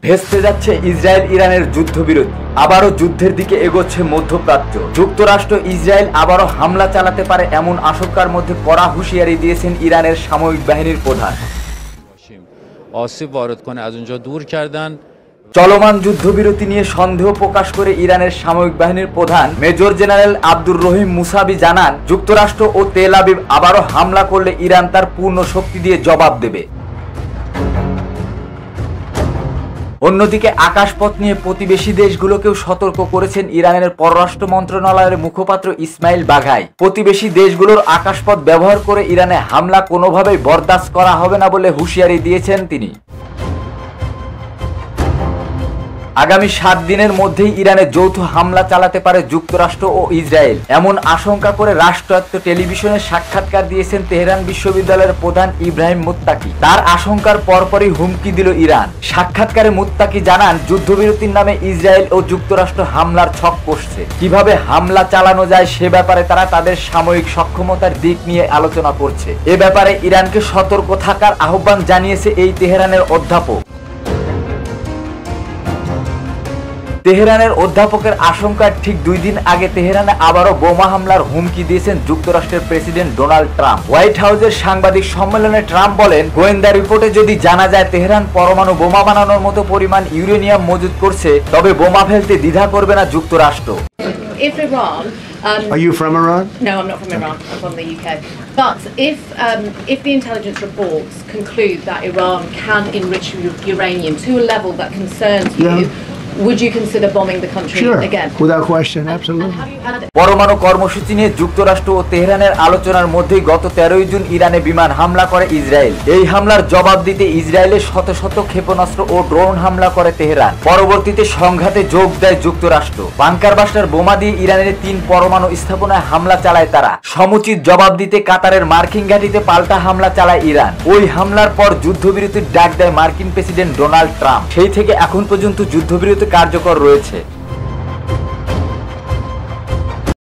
ভেস্তে যাচ্ছে ইসরায়েল ইরানের যুদ্ধবিরতি, আবারও যুদ্ধের দিকে এগোচ্ছে মধ্যপ্রাচ্য। যুক্তরাষ্ট্র ইসরায়েল আবারও হামলা চালাতে পারে এমন আশঙ্কার মধ্যে কড়া হুঁশিয়ারি দিয়েছেন ইরানের সামরিক বাহিনীর প্রধান। চলমান যুদ্ধবিরতি নিয়ে সন্দেহ প্রকাশ করে ইরানের সামরিক বাহিনীর প্রধান মেজর জেনারেল আব্দুর রহিম মুসাবি জানান, যুক্তরাষ্ট্র ও তেল আবিব আবারও হামলা করলে ইরান তার পূর্ণ শক্তি দিয়ে জবাব দেবে। অন্যদিকে আকাশপথ নিয়ে প্রতিবেশী দেশগুলোকেও সতর্ক করেছেন ইরানের পররাষ্ট্র মন্ত্রণালয়ের মুখপাত্র ইসমাইল বাঘাই। প্রতিবেশী দেশগুলোর আকাশপথ ব্যবহার করে ইরানে হামলা কোনোভাবেই বরদাস্ত করা হবে না বলে হুঁশিয়ারি দিয়েছেন তিনি। আগামী 7 দিনের মধ্যেই ইরানে যৌথ হামলা চালাতে পারে যুক্তরাষ্ট্র ও ইসরায়েল, এমন আশঙ্কা করে রাষ্ট্রায়ত্ত টেলিভিশনে সাক্ষাৎকার দিয়েছেন তেহরান বিশ্ববিদ্যালয়ের প্রধান ইব্রাহিম মুত্তাকি। তার আশঙ্কার পরপরই হুমকি দিল ইরান। সাক্ষাৎকারে মুত্তাকি জানান, যুদ্ধবিরতির নামে ইসরায়েল ও যুক্তরাষ্ট্র হামলার ছক কষছে। কিভাবে হামলা চালানো যায় সে ব্যাপারে তারা তাদের সামরিক সক্ষমতার দিক নিয়ে আলোচনা করছে। এ ব্যাপারে ইরানকে সতর্ক থাকার আহ্বান জানিয়েছে এই তেহরানের অধ্যাপক। তেহরানের অধ্যাপকের আশঙ্কার ঠিক 2 দিন আগে তেহরানে আবারও বোমা হামলার হুমকি দিয়েছেন যুক্তরাষ্ট্রের প্রেসিডেন্ট ডোনাল্ড ট্রাম্প। হোয়াইট হাউসের সাংবাদিক সম্মেলনে ট্রাম্প বলেন, গোয়েন্দা রিপোর্টে যদি জানা যায় তেহরান পরমাণু বোমা বানানোর মতো পরিমাণ ইউরেনিয়াম মজুত করছে, তবে বোমা ফেলতে দ্বিধা করবে না যুক্তরাষ্ট্র। If Iran, are you from Iran? No, I'm not from Iran. I'm from the UK. But if the intelligence reports conclude that Iran can enrich uranium to a level that concerns you, would you consider bombing the country again? Sure, without question, absolutely. পরমাণু কর্মসূচি নিয়ে যুক্তরাষ্ট্র ও তেহরানের আলোচনার মধ্যেই গত 13 June ইরানে বিমান হামলা করে ইসরায়েল। এই হামলার জবাব দিতে ইসরায়েলের শত শত ক্ষেপণাস্ত্র ও ড্রোন হামলা করে তেহরান। পরবর্তীতে সংঘাতে যোগ দেয় যুক্তরাষ্ট্র। বাংকার বাস্টার বোমা দিয়ে ইরানের 3 পরমাণু স্থাপনায় হামলা চালায় তারা। সমুচিত জবাব দিতে কাতারের মার্কিন ঘাঁটিতে পাল্টা হামলা চালায় ইরান। ওই হামলার পর যুদ্ধবিরতির ডাক দেয় মার্কিন প্রেসিডেন্ট ডোনাল্ড ট্রাম্প। সেই থেকে এখন পর্যন্ত যুদ্ধবিরতি কার্যকর রয়েছে।